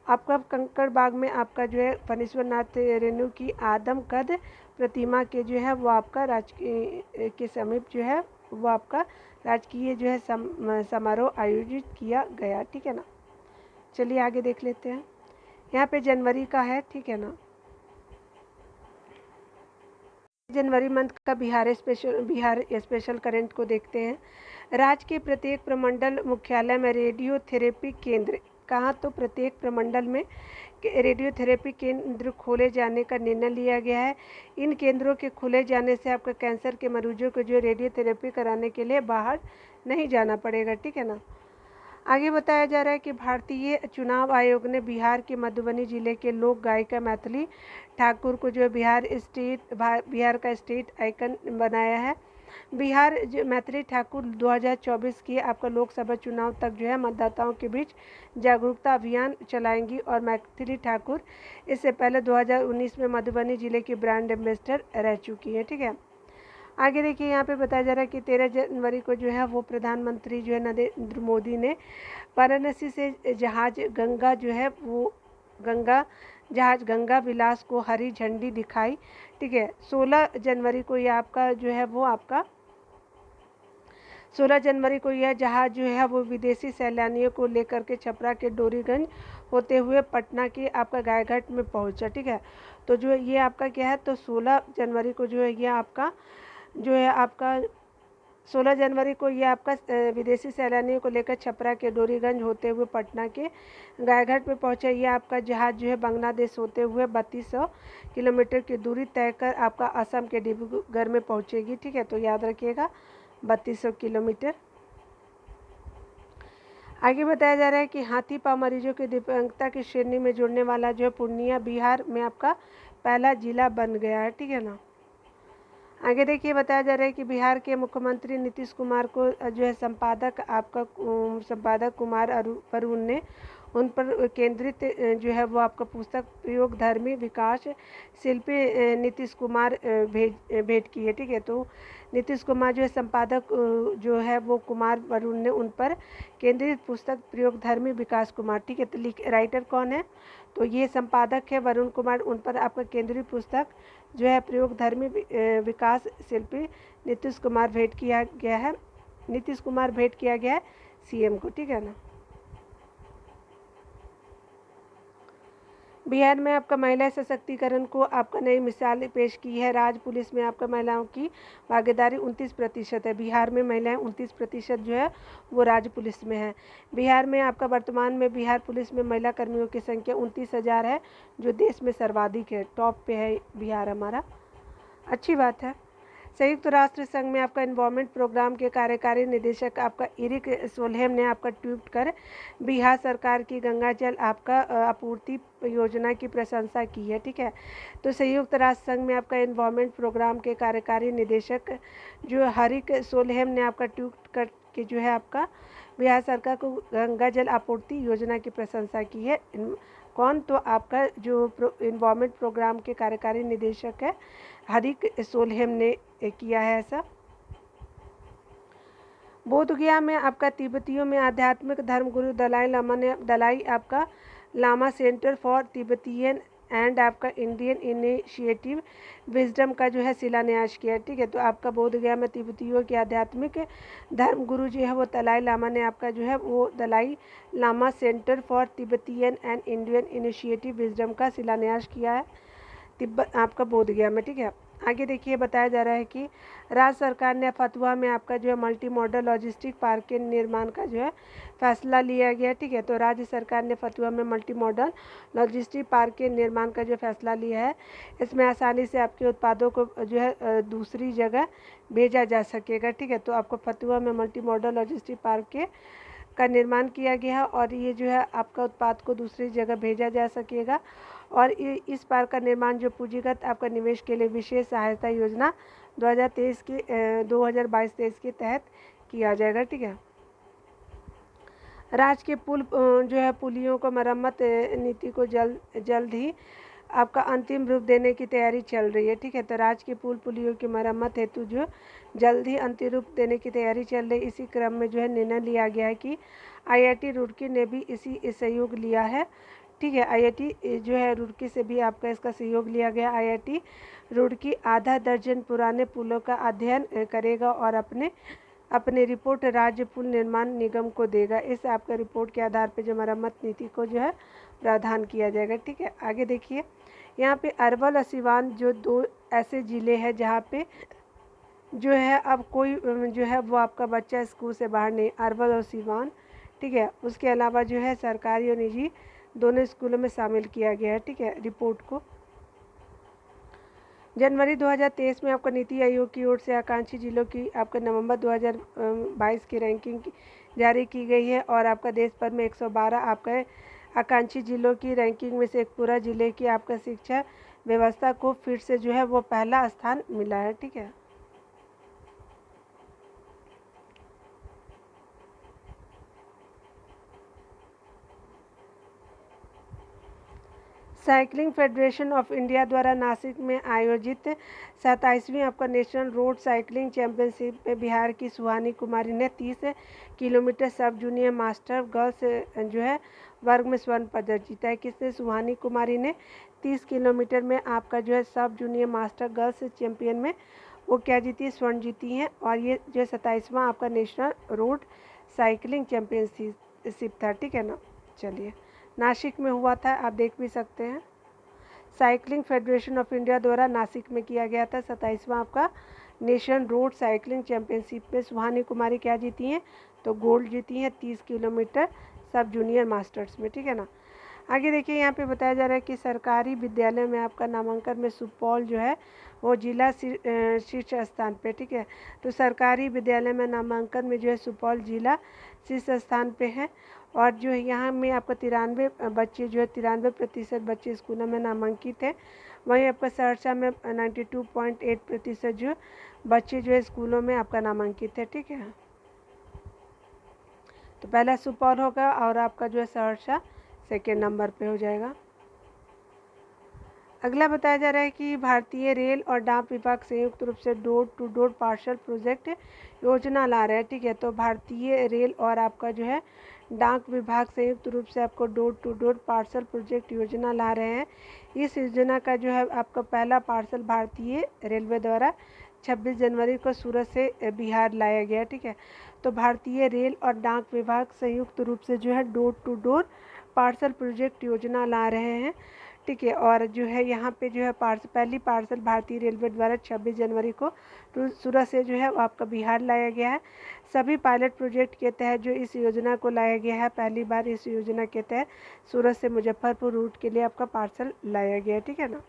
आपका कंकड़ बाग में आपका जो है फणीश्वर नाथ रेणु की आदमकद प्रतिमा के जो है वो आपका राजकीय के समीप जो है वो आपका राजकीय जो है समारोह आयोजित किया गया। ठीक है ना। चलिए आगे देख लेते हैं। यहाँ पे जनवरी का है। ठीक है ना। जनवरी मंथ का बिहार स्पेशल करंट को देखते हैं। राज्य के प्रत्येक प्रमंडल मुख्यालय में रेडियोथेरेपी केंद्र, कहाँ, तो प्रत्येक प्रमंडल में रेडियोथेरेपी केंद्र खोले जाने का निर्णय लिया गया है। इन केंद्रों के खुले जाने से आपका कैंसर के मरीजों को जो रेडियोथेरेपी कराने के लिए बाहर नहीं जाना पड़ेगा। ठीक है ना। आगे बताया जा रहा है कि भारतीय चुनाव आयोग ने बिहार के मधुबनी जिले के लोक गायिका मैथिली ठाकुर को जो बिहार का स्टेट आइकन बनाया है। बिहार जो मैथिली ठाकुर 2024 की आपका लोकसभा चुनाव तक जो है मतदाताओं के बीच जागरूकता अभियान चलाएंगी और मैथिली ठाकुर इससे पहले 2019 में मधुबनी जिले की ब्रांड एम्बेसडर रह चुकी है। ठीक है। आगे देखिए, यहाँ पे बताया जा रहा है कि 13 जनवरी को जो है वो प्रधानमंत्री जो है नरेंद्र मोदी ने वाराणसी से जहाज गंगा जो है वो जहाज गंगा विलास को हरी झंडी दिखाई। ठीक है। 16 जनवरी को ये आपका जो है वो आपका 16 जनवरी को यह जहाज जो है वो विदेशी सैलानियों को लेकर के छपरा के डोरीगंज होते हुए पटना के आपका गायघाट में पहुंचा। ठीक है, तो जो ये आपका क्या है, तो 16 जनवरी को जो है ये आपका जो है आपका 16 जनवरी को ये आपका विदेशी सैलानियों को लेकर छपरा के डोरीगंज होते हुए पटना के गायघाट में पहुंचा। ये आपका जहाज जो है बांग्लादेश होते हुए 3200 किलोमीटर की दूरी तय कर आपका असम के डिब्रूगढ़ में पहुंचेगी। ठीक है, तो याद रखिएगा 3200 किलोमीटर। आगे बताया जा रहा है कि हाथी पांव मरीजों की दिव्यांगता की श्रेणी में जुड़ने वाला जो है पूर्णिया बिहार में आपका पहला जिला बन गया है। ठीक है ना। आगे देखिए बताया जा रहा है कि बिहार के मुख्यमंत्री नीतीश कुमार को जो है संपादक कुमार वरुण ने उन पर केंद्रित जो है वो आपका पुस्तक प्रयोगधर्मी विकास शिल्पी नीतीश कुमार भेंट की है। ठीक है, तो नीतीश कुमार जो है संपादक जो है वो कुमार वरुण ने उन पर केंद्रित पुस्तक प्रयोगधर्मी विकास कुमार। ठीक है, तो राइटर कौन है, तो ये संपादक है वरुण कुमार, उन पर आपका केंद्रीय पुस्तक जो है प्रयोगधर्मी विकास शिल्पी नीतीश कुमार भेंट किया गया है सीएम को। ठीक है ना। बिहार में आपका महिला सशक्तिकरण को आपका नई मिसाल पेश की है। राज्य पुलिस में आपका महिलाओं की भागीदारी 29% है। बिहार में महिलाएं 29% जो है वो राज्य पुलिस में है। बिहार में आपका वर्तमान में बिहार पुलिस में महिला कर्मियों की संख्या 29,000 है, जो देश में सर्वाधिक है। टॉप पे है बिहार हमारा, अच्छी बात है। संयुक्त राष्ट्र संघ में आपका एनवायरमेंट प्रोग्राम के कार्यकारी निदेशक आपका इरिक सोलहेम ने आपका ट्वीट कर बिहार सरकार की गंगा जल आपका आपूर्ति योजना की प्रशंसा की है। ठीक है, तो संयुक्त राष्ट्र संघ में आपका एनवायरमेंट प्रोग्राम के कार्यकारी निदेशक जो हरिक सोलहेम ने आपका ट्वीट करके जो है आपका बिहार सरकार को गंगा जल आपूर्ति योजना की प्रशंसा की है। कौन, तो आपका जो एनवायरमेंट प्रोग्राम के कार्यकारी निदेशक है हरिक सोलहेम ने किया है ऐसा। बोध गया में आपका तिब्बतियों में आध्यात्मिक धर्मगुरु दलाई आपका Lama centre for Tibetan and आपका इंडियन इनिशिएटिव विजडम का जो है शिलान्यास किया। ठीक है, तो आपका बोध गया में तिब्बतियों के आध्यात्मिक धर्मगुरु जो है वो दलाई लामा ने आपका जो है वो Dalai Lama centre for Tibetan and Indian initiative wisdom का शिलान्यास किया है तिब्बत आपका बोध गया में। ठीक है, आगे देखिए बताया जा रहा है कि राज्य सरकार ने फतुहा में आपका जो है मल्टी मॉडल लॉजिस्टिक पार्क के निर्माण का जो है फैसला लिया गया। ठीक है, तो राज्य सरकार ने फतुहा में मल्टी मॉडल लॉजिस्टिक पार्क के निर्माण का जो फैसला लिया है। इसमें आसानी से आपके उत्पादों को जो है दूसरी जगह भेजा जा सकेगा। ठीक है, तो आपको फतुहा में मल्टी मॉडल लॉजिस्टिक पार्क का निर्माण किया गया है और ये जो है आपका उत्पाद को दूसरी जगह भेजा जा सकेगा। और इस पार्क का निर्माण जो पूंजीगत आपका निवेश के लिए विशेष सहायता योजना 2022-23 के तहत किया जाएगा। ठीक है, राज्य के पुल जो है पुलियों को मरम्मत नीति को जल्द ही आपका अंतिम रूप देने की तैयारी चल रही है। ठीक है, तो राज्य के पुलियों की मरम्मत हेतु जो जल्द ही अंतिम रूप देने की तैयारी चल रही है। इसी क्रम में जो है निर्णय लिया गया है कि IIT रुड़की ने भी इसी सहयोग लिया है। ठीक है, IIT जो है रुड़की से भी आपका इसका सहयोग लिया गया। IIT रुड़की आधा दर्जन पुराने पुलों का अध्ययन करेगा और अपने रिपोर्ट राज्य पुल निर्माण निगम को देगा। इस आपका रिपोर्ट के आधार पर जो मरम्मत नीति को जो है प्रावधान किया जाएगा। ठीक है, आगे देखिए यहाँ पे अरवल और सिवान जो 2 ऐसे ज़िले हैं जहाँ पे जो है अब कोई जो है वो आपका बच्चा स्कूल से बाहर नहीं, अरवल और सिवान। ठीक है, उसके अलावा जो है सरकारी और निजी दोनों स्कूलों में शामिल किया गया है। ठीक है, रिपोर्ट को जनवरी 2023 में आपका नीति आयोग की ओर से आकांक्षी जिलों की आपका नवंबर 2022 की रैंकिंग जारी की गई है और आपका देश भर में 112 आपका आकांक्षी जिलों की रैंकिंग में से एक पूरा जिले की आपका शिक्षा व्यवस्था को फिर से जो है वो पहला स्थान मिला है। ठीक है, साइकिलिंग फेडरेशन ऑफ इंडिया द्वारा नासिक में आयोजित 27वीं आपका नेशनल रोड साइकिलिंग चैंपियनशिप में बिहार की सुहानी कुमारी ने 30 किलोमीटर सब जूनियर मास्टर गर्ल्स जो है वर्ग में स्वर्ण पदक जीता है। किसने, सुहानी कुमारी ने 30 किलोमीटर में आपका जो है सब जूनियर मास्टर गर्ल्स चैंपियन में वो क्या जीती है, स्वर्ण जीती हैं। और ये जो 27वां आपका नेशनल रोड साइकिलिंग चैम्पियनशिप था, ठीक है ना। चलिए, नासिक में हुआ था, आप देख भी सकते हैं। साइकिलिंग फेडरेशन ऑफ इंडिया द्वारा नासिक में किया गया था 27वां आपका नेशनल रोड साइकिलिंग चैम्पियनशिप में सुहानी कुमारी क्या जीती हैं, तो गोल्ड जीती हैं 30 किलोमीटर सब जूनियर मास्टर्स में, ठीक है ना। आगे देखिए, यहाँ पे बताया जा रहा है कि सरकारी विद्यालय में आपका नामांकन में सुपौल जो है वो जिला शीर्ष स्थान पे, ठीक है। तो सरकारी विद्यालय में नामांकन में जो है सुपौल जिला शीर्ष स्थान पे है। और जो है यहाँ में आपका 93 बच्चे जो है 93% बच्चे स्कूलों में नामांकित है। वहीं आपका सहरसा में 92.8% जो बच्चे जो है स्कूलों में आपका नामांकित है, ठीक है। तो पहला सुपौल होगा और आपका जो है सहरसा सेकेंड नंबर पे हो जाएगा। अगला बताया जा रहा है कि भारतीय रेल और डाक विभाग संयुक्त रूप से door to door parcel project योजना ला रहे हैं, ठीक है। तो भारतीय रेल और आपका जो है डाक विभाग संयुक्त रूप से आपको door to door parcel project योजना ला रहे हैं। इस योजना का जो है आपका पहला पार्सल भारतीय रेलवे द्वारा 26 जनवरी को सूरत से बिहार लाया गया, ठीक है। तो भारतीय रेल और डाक विभाग संयुक्त रूप से जो है door to door parcel project योजना ला रहे हैं, ठीक है। और जो है यहाँ पे जो है पहली पार्सल भारतीय रेलवे द्वारा 26 जनवरी को सूरत से जो है आपका बिहार लाया गया है। सभी पायलट प्रोजेक्ट के तहत जो इस योजना को लाया गया है, पहली बार इस योजना के तहत सूरत से मुजफ्फरपुर रूट के लिए आपका पार्सल लाया गया है, ठीक है ना।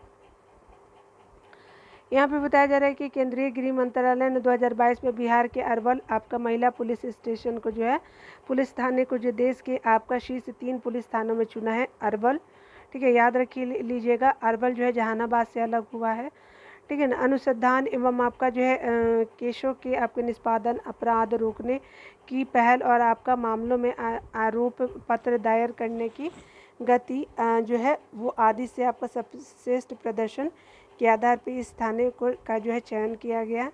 यहाँ पे बताया जा रहा है कि केंद्रीय गृह मंत्रालय ने 2022 में बिहार के अरवल आपका महिला पुलिस स्टेशन को जो है पुलिस थाने को जो देश के आपका शीर्ष 3 पुलिस थानों में चुना है अरवल, ठीक है। याद रखिए लीजिएगा, अरवल जो है जहानाबाद से अलग हुआ है, ठीक है ना। अनुसंधान एवं आपका जो है केसों के आपके निष्पादन, अपराध रोकने की पहल और आपका मामलों में आरोप पत्र दायर करने की गति जो है वो आदि से आपका सर्वश्रेष्ठ प्रदर्शन के आधार पर इस थाने को का जो है चयन किया गया।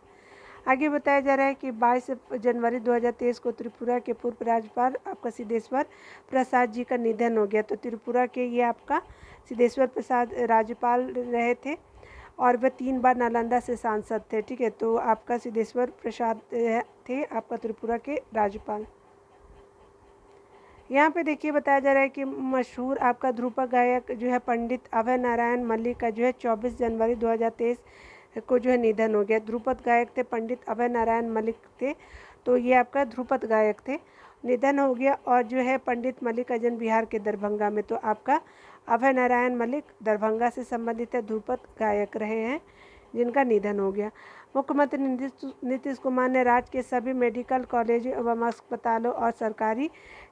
आगे बताया जा रहा है कि 22 जनवरी 2023 को त्रिपुरा के पूर्व राज्यपाल आपका सिद्धेश्वर प्रसाद जी का निधन हो गया। तो त्रिपुरा के ये आपका सिद्धेश्वर प्रसाद राज्यपाल रहे थे और वे 3 बार नालंदा से सांसद थे, ठीक है। तो आपका सिद्धेश्वर प्रसाद थे आपका त्रिपुरा के राज्यपाल। यहाँ पे देखिए बताया जा रहा है कि मशहूर आपका ध्रुपद गायक जो है पंडित अभय नारायण मल्लिक का जो है 24 जनवरी 2023 को जो है निधन हो गया। ध्रुपद गायक थे पंडित अभय नारायण मल्लिक थे, तो ये आपका ध्रुपद गायक थे, निधन हो गया। और जो है पंडित मल्लिक का जन्म बिहार के दरभंगा में, तो आपका अभय नारायण मल्लिक दरभंगा से संबंधित है, ध्रुपद गायक रहे हैं जिनका निधन हो गया। मुख्यमंत्री नीतीश कुमार ने राज्य के सभी मेडिकल कॉलेजों एवं अस्पतालों और सरकारी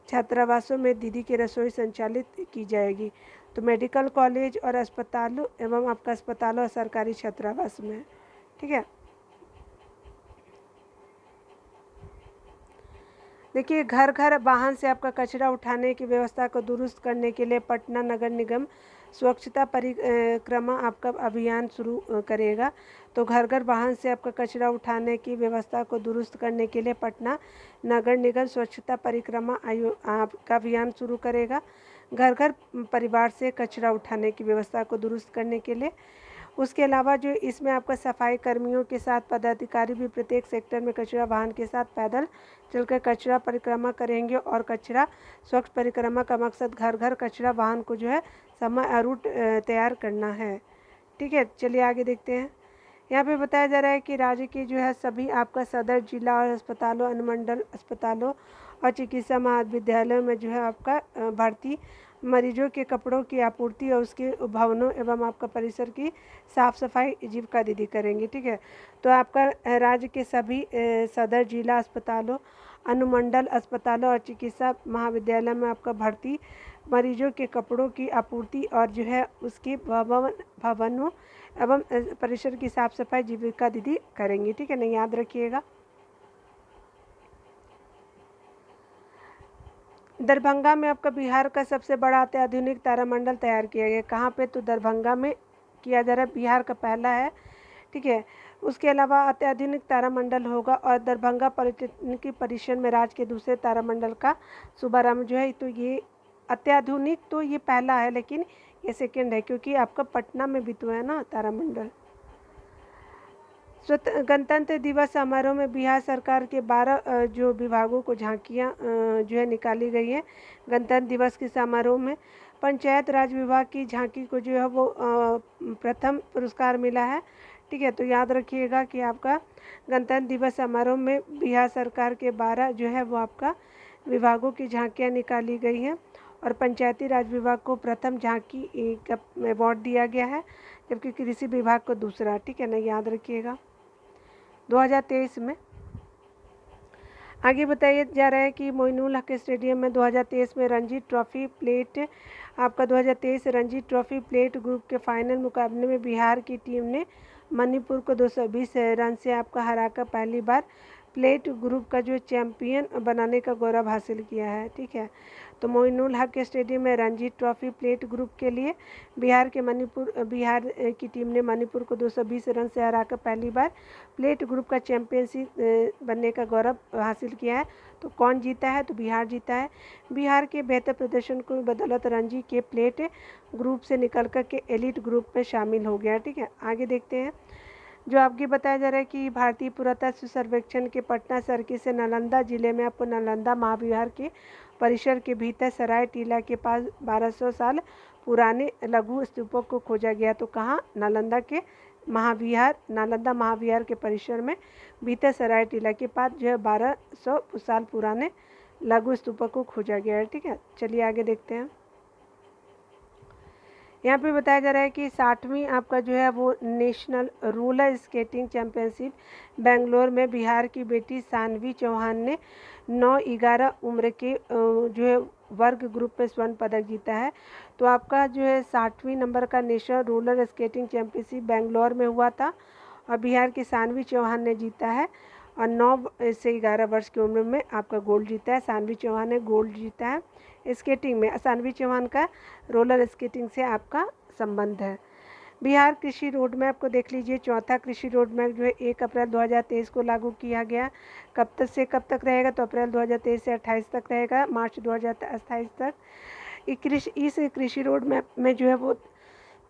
छात्रावासों में दीदी की रसोई संचालित की जाएगी। तो मेडिकल कॉलेज और अस्पतालों एवं आपका अस्पतालों और सरकारी छात्रावास में, ठीक है। देखिए, घर घर वाहन से आपका कचरा उठाने की व्यवस्था को दुरुस्त करने के लिए पटना नगर निगम स्वच्छता परिक्रमा आपका अभियान शुरू करेगा। तो घर घर वाहन से आपका कचरा उठाने की व्यवस्था को दुरुस्त करने के लिए पटना नगर निगम स्वच्छता परिक्रमा आपका अभियान शुरू करेगा। घर घर परिवार से कचरा उठाने की व्यवस्था को दुरुस्त करने के लिए। उसके अलावा जो इसमें आपका सफाई कर्मियों के साथ पदाधिकारी भी प्रत्येक सेक्टर में कचरा वाहन के साथ पैदल चलकर कचरा परिक्रमा करेंगे। और कचरा स्वच्छ परिक्रमा का मकसद घर घर कचरा वाहन को जो है समय और रूट तैयार करना है, ठीक है। चलिए आगे देखते हैं। यहाँ पे बताया जा रहा है कि राज्य के जो है सभी आपका सदर जिला और अस्पतालों, अनुमंडल अस्पतालों और चिकित्सा महाविद्यालयों में जो है आपका भर्ती मरीजों के कपड़ों की आपूर्ति और उसके भवनों एवं आपका परिसर की साफ सफाई जीविका दीदी करेंगी, ठीक है। तो आपका राज्य के सभी सदर जिला अस्पतालों, अनुमंडल अस्पतालों और चिकित्सा महाविद्यालय में आपका भर्ती मरीजों के कपड़ों की आपूर्ति और जो है उसके भवनों एवं परिसर की साफ सफाई जीविका दीदी करेंगी, ठीक है ना, याद रखिएगा। दरभंगा में आपका बिहार का सबसे बड़ा अत्याधुनिक तारामंडल तैयार किया गया। कहाँ पे? तो दरभंगा में किया जा रहा है, बिहार का पहला है, ठीक है। उसके अलावा अत्याधुनिक तारामंडल होगा और दरभंगा पर्यटन परिसर में राज्य के दूसरे तारामंडल का शुभारंभ जो है। तो ये अत्याधुनिक तो ये पहला है, लेकिन ये सेकंड है क्योंकि आपका पटना में भी तो है ना तारामंडल। गणतंत्र दिवस समारोह में बिहार सरकार के 12 जो विभागों को झांकियाँ जो है निकाली गई हैं। गणतंत्र दिवस के समारोह में पंचायत राज विभाग की झांकी को जो है वो प्रथम पुरस्कार मिला है। ठीक है, तो याद रखिएगा कि आपका गणतंत्र दिवस समारोह में बिहार सरकार के 12 जो है वो आपका विभागों की झांकियाँ निकाली गई हैं और पंचायती राज विभाग को प्रथम झांकी का अवार्ड दिया गया है, जबकि कृषि विभाग को दूसरा। ठीक है ना, याद रखिएगा 2023 में। आगे बताया जा रहा है कि मोइनुल हक स्टेडियम में 2023 में रणजी ट्रॉफी प्लेट आपका 2023 रणजी ट्रॉफी प्लेट ग्रुप के फाइनल मुकाबले में बिहार की टीम ने मणिपुर को 220 रन से आपका हराकर पहली बार प्लेट ग्रुप का जो चैंपियन बनाने का गौरव हासिल किया है। ठीक है, तो मोइनुल हक स्टेडियम में रणजी ट्रॉफी प्लेट ग्रुप के लिए बिहार की टीम ने मणिपुर को 220 रन से हराकर पहली बार प्लेट ग्रुप का चैंपियनशिप बनने का गौरव हासिल किया है। तो कौन जीता है? तो बिहार जीता है। बिहार के बेहतर प्रदर्शन को बदौलत रणजी के प्लेट ग्रुप से निकल कर के एलिट ग्रुप में शामिल हो गया। ठीक है, आगे देखते हैं। जो आपके बताया जा रहा है कि भारतीय पुरातत्व सर्वेक्षण के पटना सर्किल से नालंदा जिले में आपको नालंदा महाविहार के परिसर के भीतर सराय टीला के पास 1200 साल पुराने लघु स्तूपों को खोजा गया। तो कहाँ? नालंदा महाविहार के परिसर में भीतर सराय टीला के पास जो है 1200 साल पुराने लघु स्तूपों को खोजा गया है। ठीक है, चलिए आगे देखते हैं। यहाँ पे बताया जा रहा है कि 60वीं आपका जो है वो national roller skating championship Bangalore में बिहार की बेटी सानवी चौहान ने 9-11 उम्र के जो है वर्ग ग्रुप में स्वर्ण पदक जीता है। तो आपका जो है 60वीं नंबर का national roller skating championship Bangalore में हुआ था और बिहार की सानवी चौहान ने जीता है और 9 से 11 वर्ष की उम्र में आपका गोल्ड जीता है। सानवी चौहान ने गोल्ड जीता है स्केटिंग में। सानवी चौहान का रोलर स्केटिंग से आपका संबंध है। बिहार कृषि रोड मैप को देख लीजिए। चौथा कृषि रोड मैप जो है 1 अप्रैल 2023 को लागू किया गया। कब तक से कब तक रहेगा? तो अप्रैल 2023 से 28 तक रहेगा, मार्च 2028 तक। इस कृषि रोड मैप में जो है वो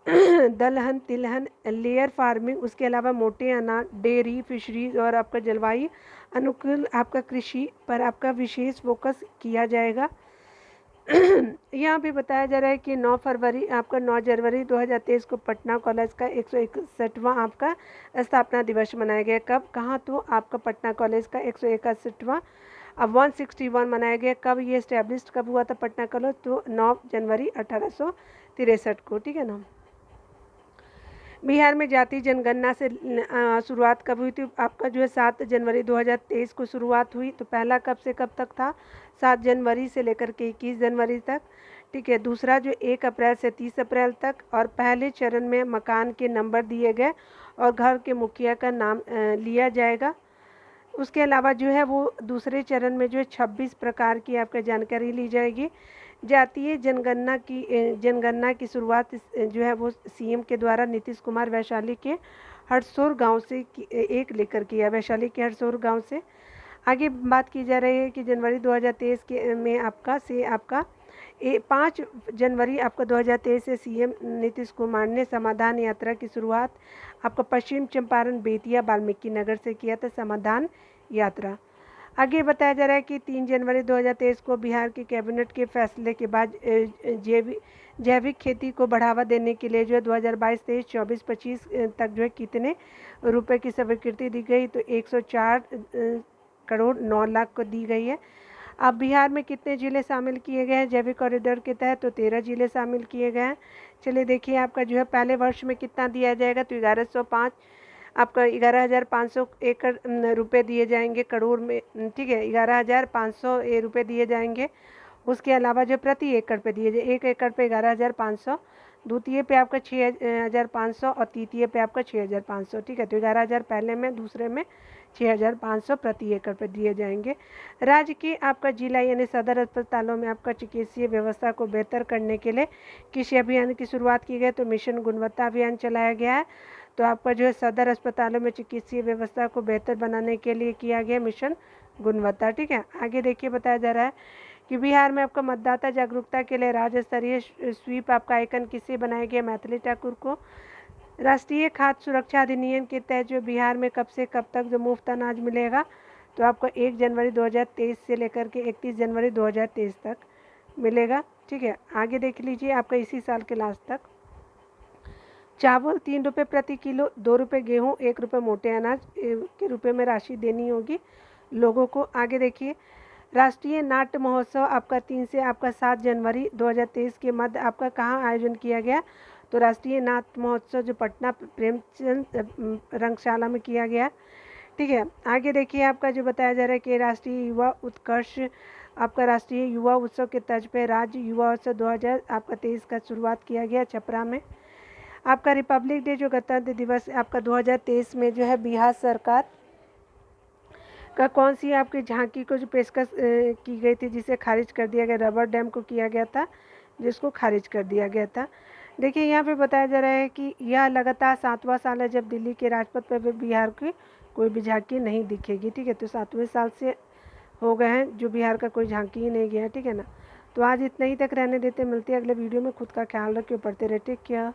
दलहन, तिलहन, लेयर फार्मिंग, उसके अलावा मोटे अनाज, डेयरी, फिशरीज और आपका जलवायु अनुकूल आपका कृषि पर आपका विशेष फोकस किया जाएगा। यहाँ पे बताया जा रहा है कि 9 जनवरी 2023 को पटना कॉलेज का 161वां आपका स्थापना दिवस मनाया गया। कब? कहाँ? तो आपका पटना कॉलेज का 161वां अब 161 मनाया गया। कब ये इस्टेब्लिश कब हुआ था पटना कॉलेज? तो 9 जनवरी 1863 को। ठीक है ना। बिहार में जातीय जनगणना से शुरुआत कब हुई थी? आपका जो है 7 जनवरी 2023 को शुरुआत हुई। तो पहला कब से कब तक था? 7 जनवरी से लेकर के 21 जनवरी तक। ठीक है, दूसरा जो 1 अप्रैल से 30 अप्रैल तक। और पहले चरण में मकान के नंबर दिए गए और घर के मुखिया का नाम लिया जाएगा। उसके अलावा जो है वो दूसरे चरण में जो है 26 प्रकार की आपका जानकारी ली जाएगी। जातीय जनगणना की शुरुआत जो है वो सीएम के द्वारा नीतीश कुमार वैशाली के हरसोर गांव से एक लेकर किया, वैशाली के हरसोर गांव से। आगे बात की जा रही है कि जनवरी 2023 के में आपका 5 जनवरी आपका 2023 से सीएम नीतीश कुमार ने समाधान यात्रा की शुरुआत आपका पश्चिम चंपारण, बेतिया, वाल्मीकि नगर से किया था समाधान यात्रा। आगे बताया जा रहा है कि 3 जनवरी 2023 को बिहार के कैबिनेट के फैसले के बाद जैविक खेती को बढ़ावा देने के लिए जो है 2022, 23, 24, 25 तक जो है कितने रुपए की स्वीकृति दी गई? तो 104 करोड़ 9 लाख को दी गई है। अब बिहार में कितने जिले शामिल किए गए हैं जैविक कॉरिडोर के तहत? तो 13 जिले शामिल किए गए हैं। चलिए देखिए आपका जो है पहले वर्ष में कितना दिया जाएगा? तो 1105 आपका 11,500 एकड़ रुपए दिए जाएंगे करोड़ में। ठीक है, 11,500 रुपये दिए जाएंगे। उसके अलावा जो प्रति एकड़ पे दिए जाए, 1 एकड़ पे 11,500, द्वितीय पे आपका 6,500 और तृतीय पे आपका 6,500। ठीक है, तो 11,000 पहले में, दूसरे में 6,500 प्रति एकड़ पे दिए जाएंगे। राज्य के आपका जिला यानी सदर अस्पतालों में आपका चिकित्सीय व्यवस्था को बेहतर करने के लिए किसी अभियान की शुरुआत की गई? तो मिशन गुणवत्ता अभियान चलाया गया है। तो आपका जो है सदर अस्पतालों में चिकित्सीय व्यवस्था को बेहतर बनाने के लिए किया गया मिशन गुणवत्ता। ठीक है, आगे देखिए बताया जा रहा है कि बिहार में आपका मतदाता जागरूकता के लिए राज्य स्तरीय स्वीप आपका आइकन किससे बनाया गया? मैथिली ठाकुर को राष्ट्रीय खाद्य सुरक्षा अधिनियम के तहत जो बिहार में कब से कब तक जो मुफ्त अनाज मिलेगा, तो आपको 1 जनवरी 2023 से लेकर के 31 जनवरी 2023 तक मिलेगा। ठीक है, आगे देख लीजिए आपका इसी साल के लास्ट तक। चावल 3 रुपये प्रति किलो, 2 रुपये गेहूँ, 1 रुपये मोटे अनाज के रुपये में राशि देनी होगी लोगों को। आगे देखिए, राष्ट्रीय नाट्य महोत्सव आपका 3 से आपका 7 जनवरी 2023 के मध्य आपका कहाँ आयोजन किया गया, तो राष्ट्रीय नाट्य महोत्सव जो पटना प्रेमचंद रंगशाला में किया गया। ठीक है, आगे देखिए आपका जो बताया जा रहा है कि राष्ट्रीय युवा उत्कर्ष आपका राष्ट्रीय युवा उत्सव के तर्ज पे राज्य युवा उत्सव 2023 का शुरुआत किया गया छपरा में। आपका रिपब्लिक डे जो गणतंत्र दिवस आपका 2023 में जो है बिहार सरकार का कौन सी आपकी झांकी को जो पेशकश की गई थी जिसे खारिज कर दिया गया, रबर डैम को किया गया था जिसको खारिज कर दिया गया था। देखिए यहाँ पे बताया जा रहा है कि यह लगातार 7वां साल है जब दिल्ली के राजपथ पर बिहार की कोई भी झांकी नहीं दिखेगी। ठीक है, तो 7वें साल से हो गए हैं जो बिहार का कोई झांकी ही नहीं गया। ठीक है ना, तो आज इतना ही तक रहने देते, मिलते हैं अगले वीडियो में। खुद का ख्याल रखिए, पढ़ते रहे, टेक केयर।